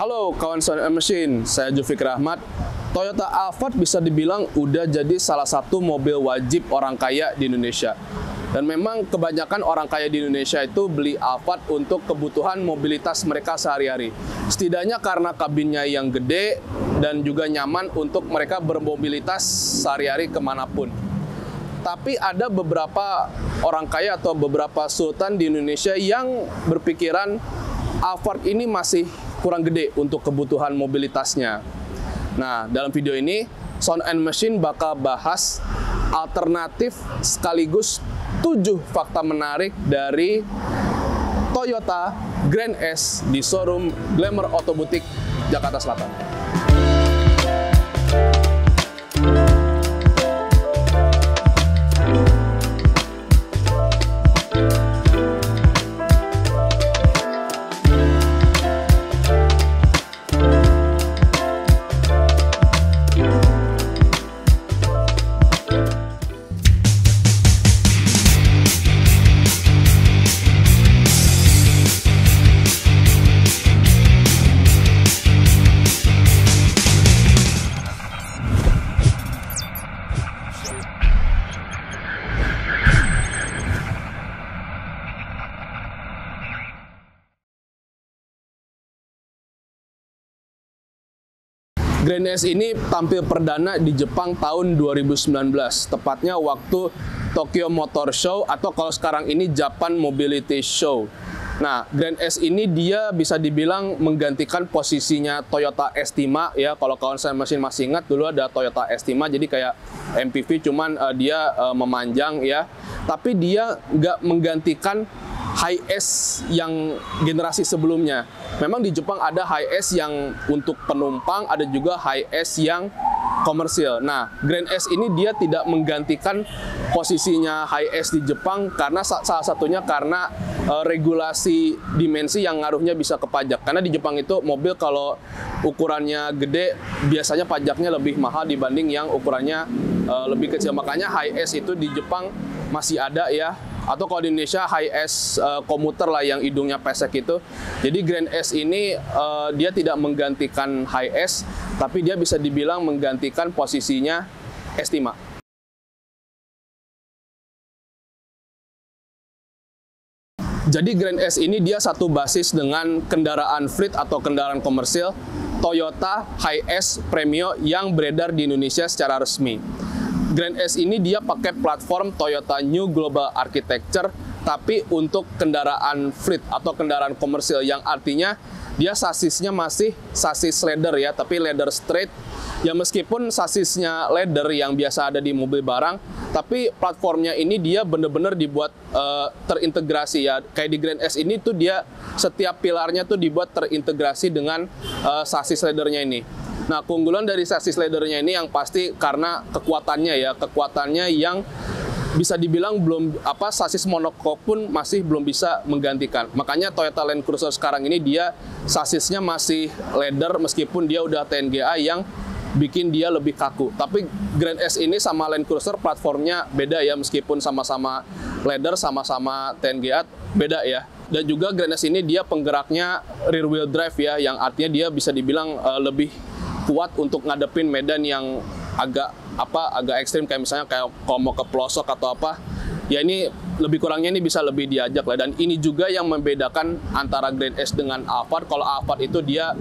Halo kawan Sound and Machine, saya Zulfikri Ahmad. Toyota Alphard bisa dibilang udah jadi salah satu mobil wajib orang kaya di Indonesia. Dan memang kebanyakan orang kaya di Indonesia itu beli Alphard untuk kebutuhan mobilitas mereka sehari-hari. Setidaknya karena kabinnya yang gede dan juga nyaman untuk mereka bermobilitas sehari-hari kemanapun. Tapi ada beberapa orang kaya atau beberapa sultan di Indonesia yang berpikiran Alphard ini masih kurang gede untuk kebutuhan mobilitasnya. Nah, dalam video ini Sound and Machine bakal bahas alternatif sekaligus 7 fakta menarik dari Toyota Grand S di showroom Glamour Auto Boutique Jakarta Selatan. Grand S ini tampil perdana di Jepang tahun 2019, tepatnya waktu Tokyo Motor Show atau kalau sekarang ini Japan Mobility Show. Nah, Grand S ini dia bisa dibilang menggantikan posisinya Toyota Estima ya. Kalau kawan saya masih ingat dulu ada Toyota Estima, jadi kayak MPV cuman dia memanjang ya. Tapi dia nggak menggantikan Hi-S yang generasi sebelumnya. Memang di Jepang ada Hi-S yang untuk penumpang, ada juga Hi-S yang komersil. Nah, Grand S ini dia tidak menggantikan posisinya Hi-S di Jepang karena salah satunya karena regulasi dimensi yang ngaruhnya bisa ke pajak. Karena di Jepang itu mobil kalau ukurannya gede biasanya pajaknya lebih mahal dibanding yang ukurannya lebih kecil. Makanya Hi-S itu di Jepang masih ada ya. Atau kalau di Indonesia Hi-S komuter lah yang hidungnya pesek itu. Jadi Grand S ini dia tidak menggantikan Hi-S, tapi dia bisa dibilang menggantikan posisinya Estima. Jadi Grand S ini dia satu basis dengan kendaraan fleet atau kendaraan komersil Toyota Hi-S Premio yang beredar di Indonesia secara resmi. Grand S ini dia pakai platform Toyota New Global Architecture, tapi untuk kendaraan fleet atau kendaraan komersil, yang artinya dia sasisnya masih sasis leather ya, tapi leather straight. Ya meskipun sasisnya leather yang biasa ada di mobil barang, tapi platformnya ini dia bener-bener dibuat terintegrasi ya. Kayak di Grand S ini tuh dia setiap pilarnya tuh dibuat terintegrasi dengan sasis leathernya ini. Nah, keunggulan dari sasis leathernya ini yang pasti karena kekuatannya ya, kekuatannya yang bisa dibilang belum sasis monocoque pun masih belum bisa menggantikan. Makanya Toyota Land Cruiser sekarang ini dia sasisnya masih leather meskipun dia udah TNGA yang bikin dia lebih kaku. Tapi Grand S ini sama Land Cruiser platformnya beda ya, meskipun sama-sama leather, sama-sama TNGA beda ya. Dan juga Grand S ini dia penggeraknya rear wheel drive ya, yang artinya dia bisa dibilang lebih kuat untuk ngadepin medan yang agak ekstrim, kayak misalnya kayak kalau mau ke pelosok atau apa ya, ini lebih kurangnya ini bisa lebih diajak lah. Dan ini juga yang membedakan antara Grand S dengan Alphard. Kalau Alphard itu dia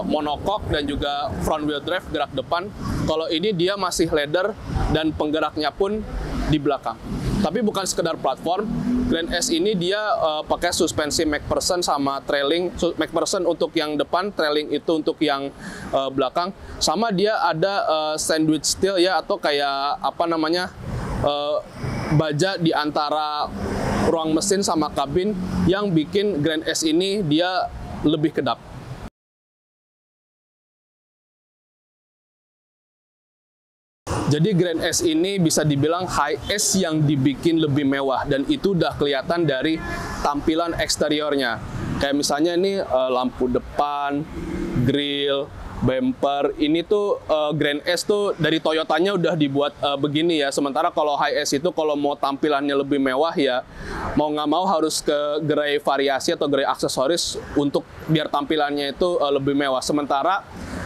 monocoque dan juga front wheel drive gerak depan, kalau ini dia masih leather dan penggeraknya pun di belakang. Tapi bukan sekedar platform, Grand S ini dia pakai suspensi McPherson sama trailing. McPherson untuk yang depan, trailing itu untuk yang belakang. Sama dia ada sandwich steel ya, atau kayak baja di antara ruang mesin sama kabin yang bikin Grand S ini dia lebih kedap. Jadi Grand S ini bisa dibilang Hi-S yang dibikin lebih mewah, dan itu udah kelihatan dari tampilan eksteriornya. Kayak misalnya ini lampu depan, grill, bumper, ini tuh Grand S tuh dari Toyotanya udah dibuat begini ya. Sementara kalau High S itu kalau mau tampilannya lebih mewah ya mau nggak mau harus ke gerai variasi atau gerai aksesoris untuk biar tampilannya itu lebih mewah. Sementara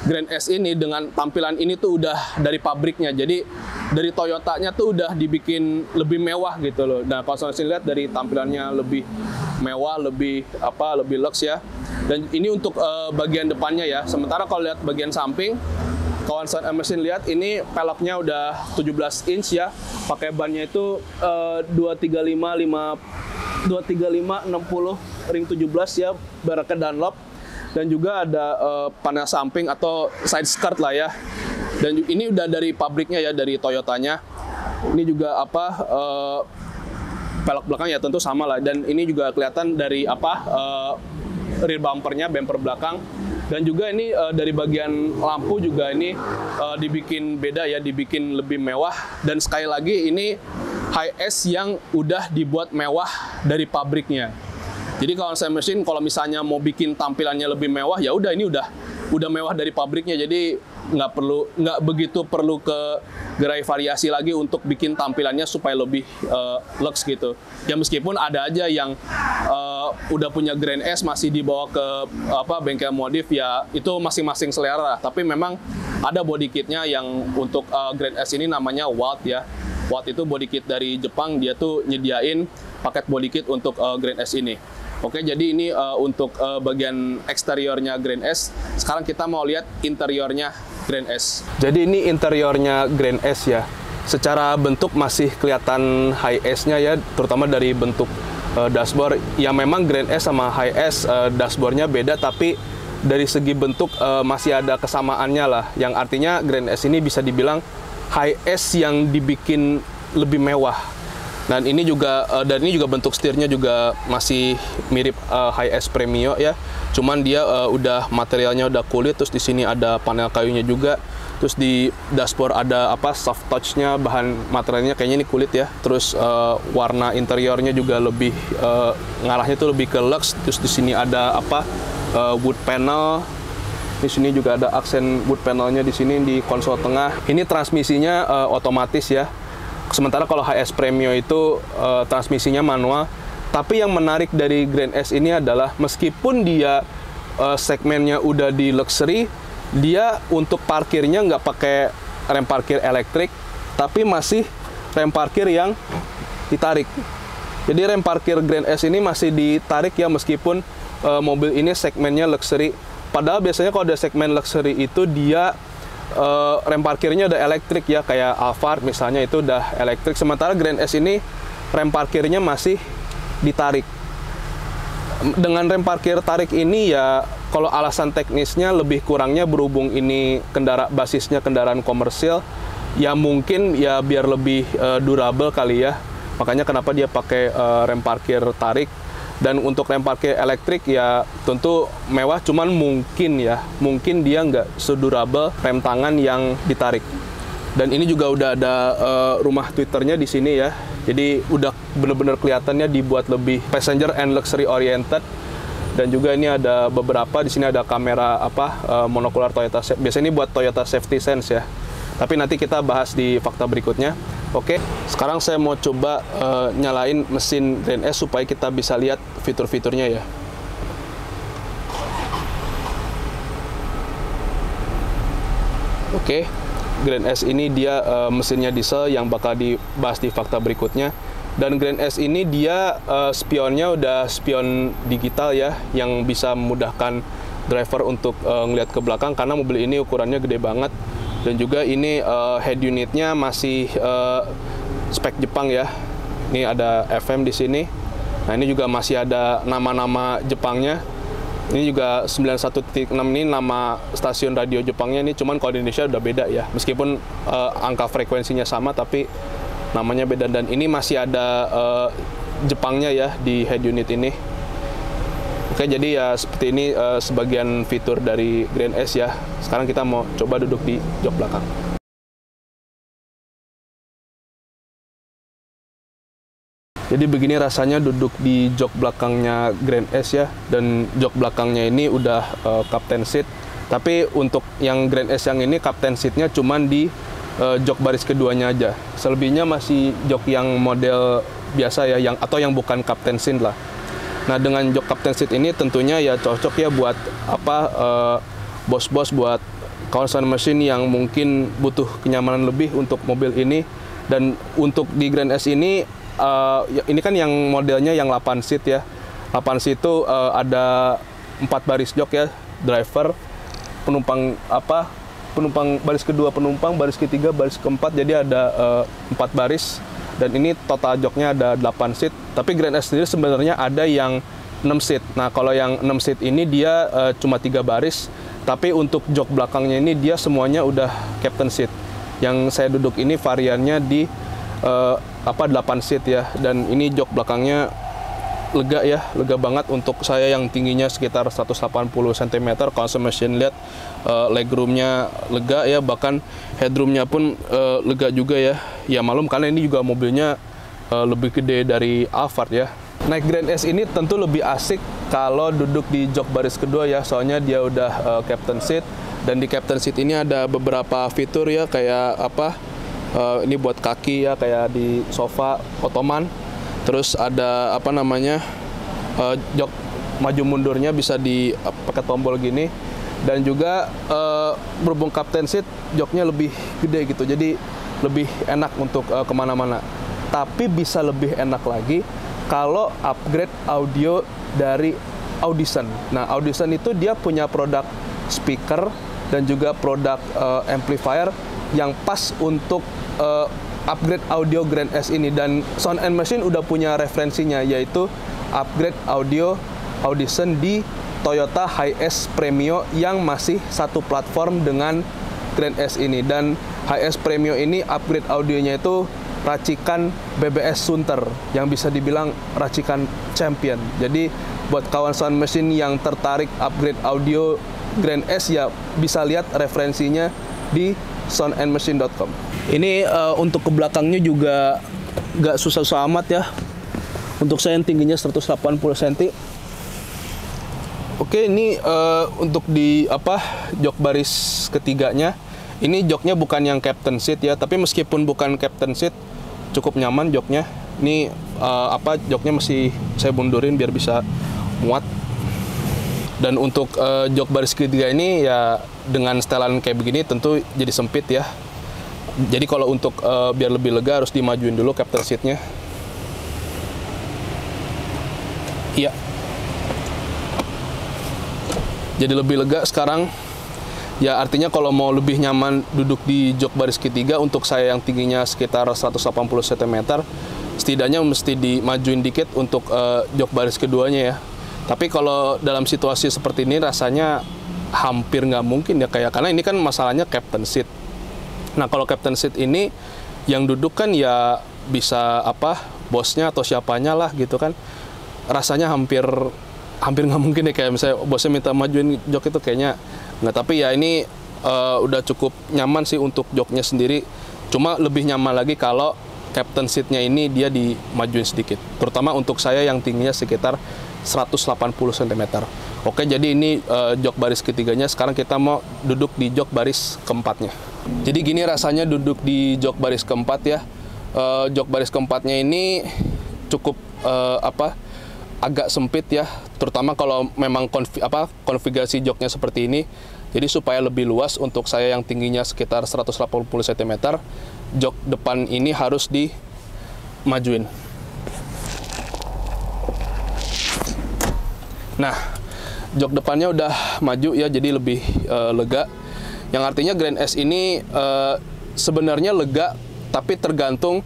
Grand S ini dengan tampilan ini tuh udah dari pabriknya. Jadi dari Toyotanya tuh udah dibikin lebih mewah gitu loh. Nah, kalau saya lihat dari tampilannya lebih mewah, lebih lux ya. Dan ini untuk bagian depannya ya. Sementara kalau lihat bagian samping, kawan Sound Emerson lihat ini peleknya udah 17 inch ya. Pakai bannya itu 235 60 ring 17 ya, mereknya Dunlop. Dan juga ada panel samping atau side skirt lah ya. Dan ini udah dari pabriknya ya, dari Toyotanya. Ini juga pelek belakang ya tentu sama lah. Dan ini juga kelihatan dari rear bumpernya, bumper belakang. Dan juga ini dari bagian lampu juga ini dibikin beda ya, dibikin lebih mewah. Dan sekali lagi ini High S yang udah dibuat mewah dari pabriknya. Jadi kalau saya mesin, kalau misalnya mau bikin tampilannya lebih mewah, ya udah ini udah mewah dari pabriknya. Jadi nggak begitu perlu ke gerai variasi lagi untuk bikin tampilannya supaya lebih lux gitu. Ya meskipun ada aja yang udah punya Grand S masih dibawa ke bengkel modif ya, itu masing-masing selera. Tapi memang ada body kitnya yang untuk Grand S ini namanya Walt ya. Walt itu body kit dari Jepang, dia tuh nyediain paket body kit untuk Grand S ini. Oke, jadi ini untuk bagian eksteriornya Grand S. Sekarang kita mau lihat interiornya Grand S. Jadi ini interiornya Grand S ya. Secara bentuk masih kelihatan High S-nya ya, terutama dari bentuk dashboard. Ya memang Grand S sama High S dashboardnya beda, tapi dari segi bentuk masih ada kesamaannya lah. Yang artinya Grand S ini bisa dibilang High S yang dibikin lebih mewah. Dan ini juga bentuk setirnya juga masih mirip High S Premio ya. Cuman dia udah materialnya udah kulit, terus di sini ada panel kayunya juga. Terus di dashboard ada soft touch-nya, bahan materialnya kayaknya ini kulit ya. Terus warna interiornya juga lebih ngarahnya tuh lebih ke lux. Terus di sini ada wood panel. Di sini juga ada aksen wood panelnya di sini di konsol tengah. Ini transmisinya otomatis ya. Sementara kalau HS Premio itu transmisinya manual. Tapi yang menarik dari Grand S ini adalah meskipun dia segmennya udah di luxury, dia untuk parkirnya nggak pakai rem parkir elektrik, tapi masih rem parkir yang ditarik. Jadi rem parkir Grand S ini masih ditarik ya, meskipun mobil ini segmennya luxury. Padahal biasanya kalau ada segmen luxury itu dia rem parkirnya udah elektrik ya, kayak Alphard misalnya itu udah elektrik. Sementara Grand S ini rem parkirnya masih ditarik. Dengan rem parkir tarik ini ya, kalau alasan teknisnya lebih kurangnya berhubung ini basisnya kendaraan komersil, ya mungkin ya biar lebih durable kali ya. Makanya kenapa dia pakai rem parkir tarik. Dan untuk rem parkir elektrik ya tentu mewah, cuman mungkin dia nggak sedurable rem tangan yang ditarik. Dan ini juga udah ada rumah Twitternya di sini ya. Jadi udah bener-bener kelihatannya dibuat lebih passenger and luxury oriented. Dan juga ini ada beberapa, di sini ada kamera monokular Toyota. Biasanya ini buat Toyota Safety Sense ya. Tapi nanti kita bahas di fakta berikutnya. Oke, sekarang saya mau coba nyalain mesin Grand S supaya kita bisa lihat fitur-fiturnya ya. Oke, Grand S ini dia mesinnya diesel yang bakal dibahas di fakta berikutnya. Dan Grand S ini dia spionnya udah spion digital ya, yang bisa memudahkan driver untuk ngelihat ke belakang karena mobil ini ukurannya gede banget. Dan juga ini head unitnya masih spek Jepang ya. Ini ada FM di sini. Nah ini juga masih ada nama-nama Jepangnya. Ini juga 91.6 ini nama stasiun radio Jepangnya. Ini cuman kalau di Indonesia udah beda ya. Meskipun angka frekuensinya sama tapi namanya beda. Dan ini masih ada Jepangnya ya di head unit ini. Oke, jadi ya seperti ini sebagian fitur dari Grand S ya. Sekarang kita mau coba duduk di jok belakang. Jadi begini rasanya duduk di jok belakangnya Grand S ya, dan jok belakangnya ini udah captain seat. Tapi untuk yang Grand S yang ini captain seatnya cuman di jok baris keduanya aja. Selebihnya masih jok yang model biasa ya, atau yang bukan captain seat lah. Nah, dengan jok captain seat ini tentunya ya cocok ya buat bos-bos, buat kawasan mesin yang mungkin butuh kenyamanan lebih untuk mobil ini. Dan untuk di Grand S ini ini kan yang modelnya yang 8 seat ya. 8 seat itu ada 4 baris jok ya, driver, penumpang baris kedua penumpang, baris ketiga, baris keempat, jadi ada 4 baris. Dan ini total joknya ada 8 seat. Tapi Grand S sendiri sebenarnya ada yang 6 seat. Nah, kalau yang 6 seat ini dia cuma 3 baris, tapi untuk jok belakangnya ini dia semuanya udah captain seat. Yang saya duduk ini variannya di 8 seat ya, dan ini jok belakangnya lega ya, lega banget untuk saya yang tingginya sekitar 180 cm. Kalau saya mesin lihat legroomnya lega ya, bahkan headroomnya pun lega juga ya. Ya malum karena ini juga mobilnya lebih gede dari Alphard ya. Naik Grand S ini tentu lebih asik kalau duduk di jok baris kedua ya, soalnya dia udah captain seat. Dan di captain seat ini ada beberapa fitur ya, kayak ini buat kaki ya, kayak di sofa Ottoman. Terus ada jok maju mundurnya bisa pakai tombol gini. Dan juga berhubung captain seat, joknya lebih gede gitu, jadi lebih enak untuk kemana-mana. Tapi bisa lebih enak lagi kalau upgrade audio dari Audison. Nah, Audison itu dia punya produk speaker dan juga produk amplifier yang pas untuk upgrade audio Grand S ini. Dan Sound and Machine udah punya referensinya, yaitu upgrade audio Audison di Toyota Hiace Premio yang masih satu platform dengan Grand S ini. Dan Hiace Premio ini upgrade audionya itu racikan BBS Sunter, yang bisa dibilang racikan champion. Jadi buat kawan Sound Machine yang tertarik upgrade audio Grand S ya bisa lihat referensinya di soundandmachine.com. Ini untuk ke belakangnya juga gak susah-susah amat ya. Untuk saya yang tingginya 180 cm. Oke, ini untuk di jok baris ketiganya. Ini joknya bukan yang captain seat ya, tapi meskipun bukan captain seat cukup nyaman joknya. Ini joknya masih saya mundurin biar bisa muat. Dan untuk jok baris ketiga ini ya dengan setelan kayak begini tentu jadi sempit ya. Jadi kalau untuk biar lebih lega harus dimajuin dulu captain seatnya. Iya. Jadi lebih lega sekarang. Ya artinya kalau mau lebih nyaman duduk di jok baris ketiga, untuk saya yang tingginya sekitar 180 cm, setidaknya mesti dimajuin dikit untuk jok baris keduanya ya. Tapi kalau dalam situasi seperti ini rasanya hampir nggak mungkin ya, karena ini kan masalahnya captain seat. Nah, kalau captain seat ini yang duduk kan ya bisa bosnya atau siapanya lah gitu kan. Rasanya hampir nggak mungkin ya, kayak misalnya bosnya minta majuin jok itu kayaknya nggak. Tapi ya ini udah cukup nyaman sih untuk joknya sendiri. Cuma lebih nyaman lagi kalau captain seatnya ini dia dimajuin sedikit. Terutama untuk saya yang tingginya sekitar 180 cm. Oke, jadi ini jok baris ketiganya. Sekarang kita mau duduk di jok baris keempatnya. Jadi gini rasanya duduk di jok baris keempat ya. Jok baris keempatnya ini cukup agak sempit ya, terutama kalau memang konfigurasi joknya seperti ini. Jadi supaya lebih luas untuk saya yang tingginya sekitar 180 cm, jok depan ini harus dimajuin. Nah, jok depannya udah maju ya, jadi lebih lega. Yang artinya Grand S ini sebenarnya lega, tapi tergantung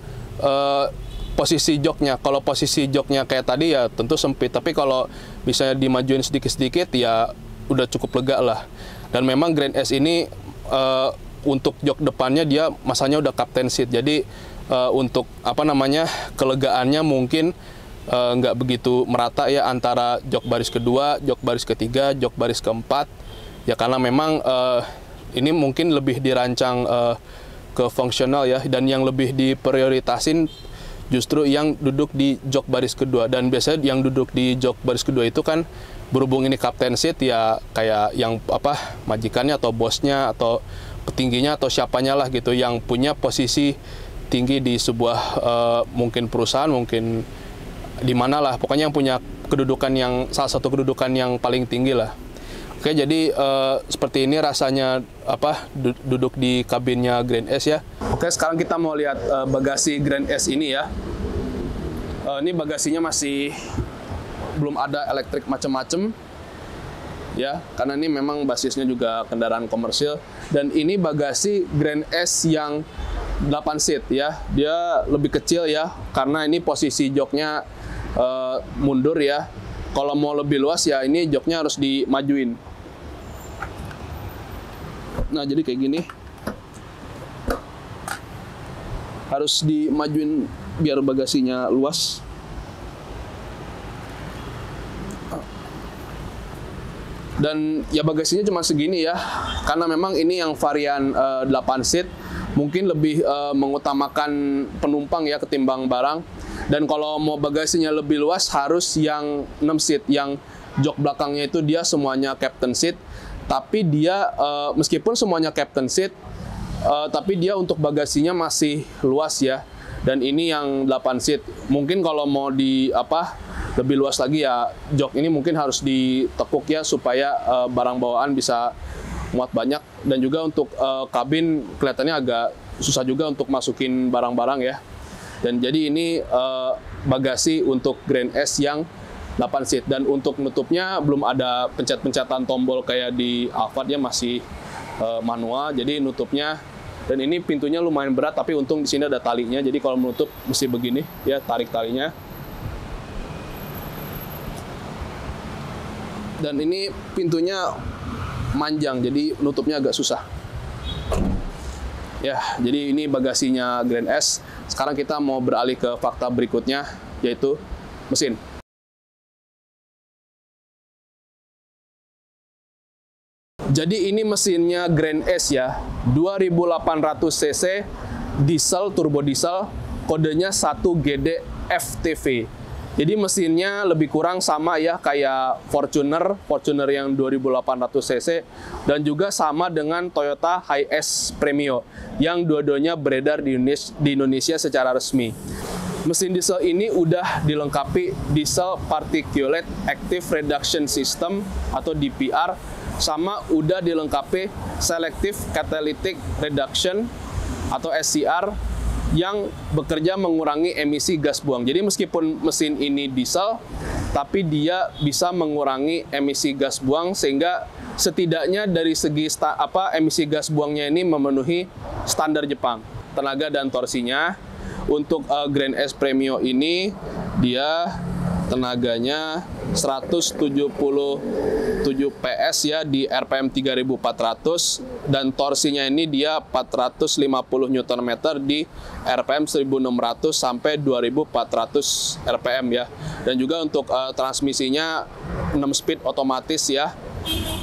posisi joknya. Kalau posisi joknya kayak tadi ya tentu sempit, tapi kalau misalnya dimajuin sedikit-sedikit ya udah cukup lega lah. Dan memang Grand S ini untuk jok depannya dia masanya udah captain seat, jadi untuk kelegaannya mungkin nggak begitu merata ya antara jok baris kedua, jok baris ketiga, jok baris keempat ya, karena memang ini mungkin lebih dirancang ke fungsional ya, dan yang lebih diprioritasin justru yang duduk di jok baris kedua. Dan biasanya yang duduk di jok baris kedua itu kan, berhubung ini captain seat ya, kayak yang majikannya atau bosnya atau petingginya atau siapanya lah gitu, yang punya posisi tinggi di sebuah mungkin perusahaan, mungkin di mana lah, pokoknya yang punya kedudukan yang, salah satu kedudukan yang paling tinggi lah. Oke, jadi seperti ini rasanya duduk di kabinnya Grand S ya. Oke, sekarang kita mau lihat bagasi Grand S ini ya. Ini bagasinya masih belum ada elektrik macam-macam ya, karena ini memang basisnya juga kendaraan komersil. Dan ini bagasi Grand S yang 8 seat ya, dia lebih kecil ya, karena ini posisi joknya mundur ya. Kalau mau lebih luas ya, ini joknya harus dimajuin. Nah, jadi kayak gini, harus dimajuin biar bagasinya luas. Dan ya bagasinya cuma segini ya, karena memang ini yang varian 8 seat, mungkin lebih mengutamakan penumpang ya ketimbang barang. Dan kalau mau bagasinya lebih luas harus yang 6 seat, yang jok belakangnya itu dia semuanya captain seat, tapi dia meskipun semuanya captain seat, tapi dia untuk bagasinya masih luas ya. Dan ini yang 8 seat. Mungkin kalau mau di lebih luas lagi ya, jok ini mungkin harus ditekuk ya, supaya barang bawaan bisa muat banyak. Dan juga untuk kabin kelihatannya agak susah juga untuk masukin barang-barang ya. Dan jadi ini bagasi untuk Grand S yang 8 seat. Dan untuk nutupnya belum ada pencet-pencetan tombol kayak di Alphard ya, masih manual. Jadi nutupnya, dan ini pintunya lumayan berat, tapi untung di sini ada talinya. Jadi kalau menutup mesti begini ya, tarik talinya. Dan ini pintunya manjang, jadi nutupnya agak susah. Ya, jadi ini bagasinya Grand S. Sekarang kita mau beralih ke fakta berikutnya, yaitu mesin. Jadi ini mesinnya Grand S ya, 2800 cc, diesel, turbo diesel, kodenya 1GD FTV. Jadi mesinnya lebih kurang sama ya kayak Fortuner yang 2800 cc, dan juga sama dengan Toyota Hiace Premio yang dua-duanya beredar di Indonesia secara resmi. Mesin diesel ini udah dilengkapi Diesel Particulate Active Reduction System atau DPR, sama udah dilengkapi Selective Catalytic Reduction atau SCR yang bekerja mengurangi emisi gas buang. Jadi meskipun mesin ini diesel, tapi dia bisa mengurangi emisi gas buang, sehingga setidaknya dari segi emisi gas buangnya ini memenuhi standar Jepang. Tenaga dan torsinya untuk Grand S Premio ini dia tenaganya 177 PS ya di RPM 3400, dan torsinya ini dia 450 Nm di RPM 1600 sampai 2400 RPM ya. Dan juga untuk transmisinya 6 speed otomatis ya.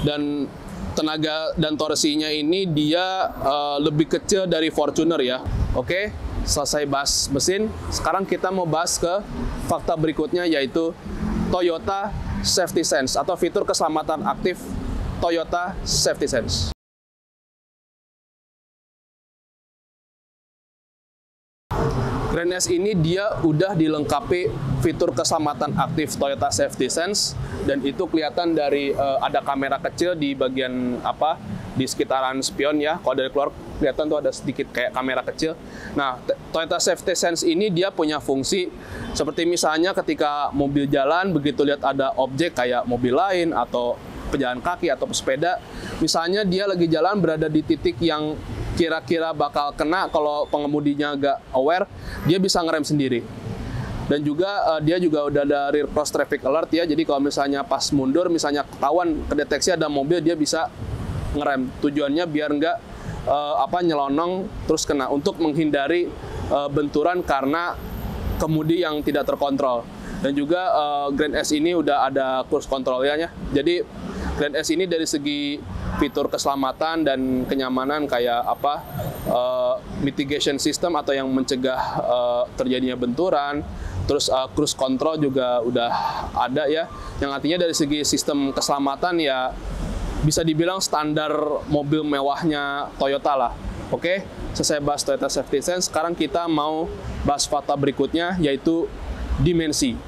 Dan tenaga dan torsinya ini dia lebih kecil dari Fortuner ya. Oke, selesai bahas mesin. Sekarang kita mau bahas ke fakta berikutnya, yaitu Toyota Safety Sense atau fitur keselamatan aktif Toyota Safety Sense. Grand S ini dia udah dilengkapi fitur keselamatan aktif Toyota Safety Sense, dan itu kelihatan dari ada kamera kecil di bagian di sekitaran spion ya. Kalau dari keluar kelihatan tuh ada sedikit kayak kamera kecil. Nah, Toyota Safety Sense ini dia punya fungsi seperti misalnya ketika mobil jalan, begitu lihat ada objek kayak mobil lain atau pejalan kaki atau pesepeda, misalnya dia lagi jalan berada di titik yang kira-kira bakal kena, kalau pengemudinya agak aware, dia bisa ngerem sendiri. Dan juga dia juga udah ada rear cross traffic alert ya. Jadi kalau misalnya pas mundur, misalnya ketahuan kedeteksi ada mobil, dia bisa ngerem. Tujuannya biar nggak nyelonong terus kena, untuk menghindari benturan karena kemudi yang tidak terkontrol. Dan juga Grand S ini udah ada cruise control-nya. Jadi Grand S ini dari segi fitur keselamatan dan kenyamanan kayak mitigation system atau yang mencegah terjadinya benturan. Terus cruise control juga udah ada ya, yang artinya dari segi sistem keselamatan ya bisa dibilang standar mobil mewahnya Toyota lah. Oke, selesai bahas Toyota Safety Sense, sekarang kita mau bahas fakta berikutnya, yaitu dimensi.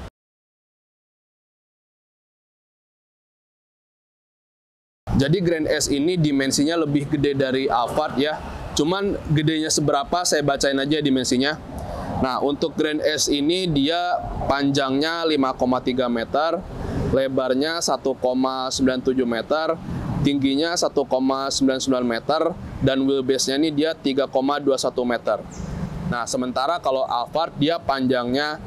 Jadi Grand S ini dimensinya lebih gede dari Alphard ya. Cuman gedenya seberapa saya bacain aja dimensinya. Nah, untuk Grand S ini dia panjangnya 5,3 meter, lebarnya 1,97 meter, tingginya 1,99 meter, dan wheelbase-nya ini dia 3,21 meter. Nah, sementara kalau Alphard dia panjangnya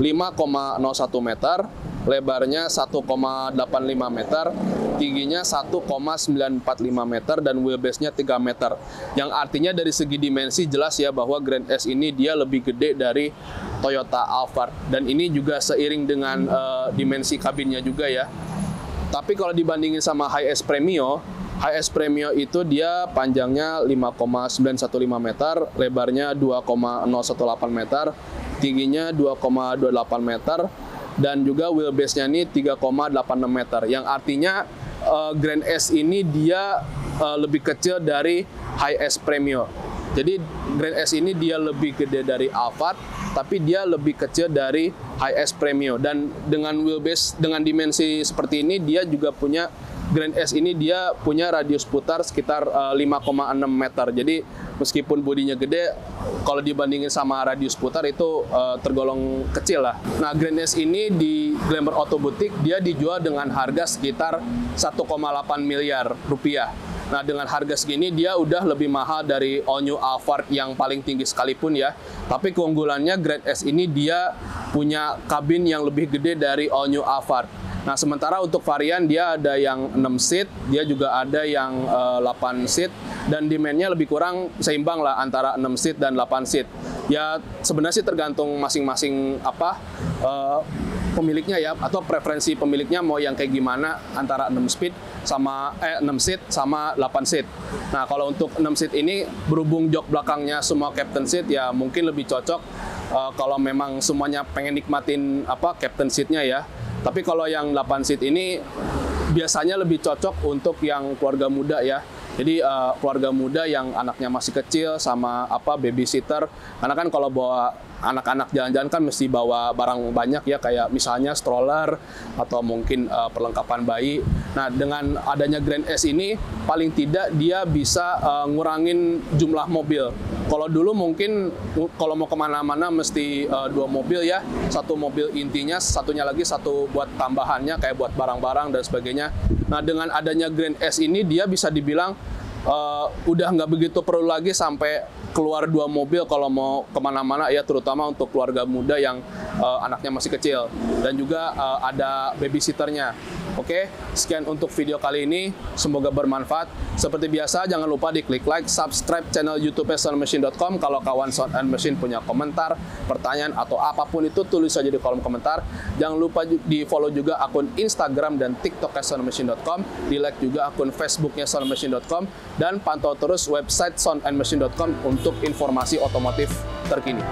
5,01 meter, lebarnya 1,85 meter, tingginya 1,945 meter, dan wheelbase-nya 3 meter. Yang artinya dari segi dimensi jelas ya bahwa Grand S ini dia lebih gede dari Toyota Alphard. Dan ini juga seiring dengan dimensi kabinnya juga ya. Tapi kalau dibandingin sama HS Premio itu dia panjangnya 5,915 meter, lebarnya 2,018 meter, tingginya 2,28 meter, dan juga wheelbase-nya ini 3,86 meter. Yang artinya Grand S ini dia lebih kecil dari HS Premio. Jadi Grand S ini dia lebih gede dari Alphard, tapi dia lebih kecil dari HS Premio. Dan dengan wheelbase, dengan dimensi seperti ini, dia juga punya, Grand S ini dia punya radius putar sekitar 5,6 meter. Jadi meskipun bodinya gede, kalau dibandingin sama radius putar itu tergolong kecil lah. Nah, Grand S ini di Glamour Auto Boutique dia dijual dengan harga sekitar 1,8 miliar rupiah. Nah, dengan harga segini dia udah lebih mahal dari All New Alphard yang paling tinggi sekalipun ya. Tapi keunggulannya Grand S ini dia punya kabin yang lebih gede dari All New Alphard. Nah, sementara untuk varian dia ada yang 6 seat, dia juga ada yang 8 seat, dan demand-nya lebih kurang seimbang lah antara 6 seat dan 8 seat. Ya sebenarnya sih tergantung masing-masing pemiliknya ya, atau preferensi pemiliknya mau yang kayak gimana antara 6 seat sama 8 seat. Nah, kalau untuk 6 seat ini berhubung jok belakangnya semua captain seat ya mungkin lebih cocok kalau memang semuanya pengen nikmatin captain seatnya ya. Tapi kalau yang 8 seat ini biasanya lebih cocok untuk yang keluarga muda ya. Jadi keluarga muda yang anaknya masih kecil sama babysitter. Karena kan kalau bawa anak-anak jalan-jalan kan mesti bawa barang banyak ya, kayak misalnya stroller atau mungkin perlengkapan bayi. Nah, dengan adanya Grand S ini paling tidak dia bisa ngurangin jumlah mobil. Kalau dulu mungkin kalau mau kemana-mana mesti 2 mobil ya, 1 mobil intinya, satunya lagi satu buat tambahannya kayak buat barang-barang dan sebagainya. Nah, dengan adanya Grand S ini dia bisa dibilang udah nggak begitu perlu lagi sampai keluar 2 mobil kalau mau kemana-mana ya, terutama untuk keluarga muda yang anaknya masih kecil, dan juga ada babysitternya. Oke, sekian untuk video kali ini, semoga bermanfaat. Seperti biasa, jangan lupa diklik like, subscribe channel YouTube soundandmachine.com. Kalau kawan Sound and Machine punya komentar, pertanyaan, atau apapun itu, tulis saja di kolom komentar. Jangan lupa di follow juga akun Instagram dan TikTok soundandmachine.com, di like juga akun Facebooknya soundandmachine.com, dan pantau terus website soundandmachine.com untuk informasi otomotif terkini.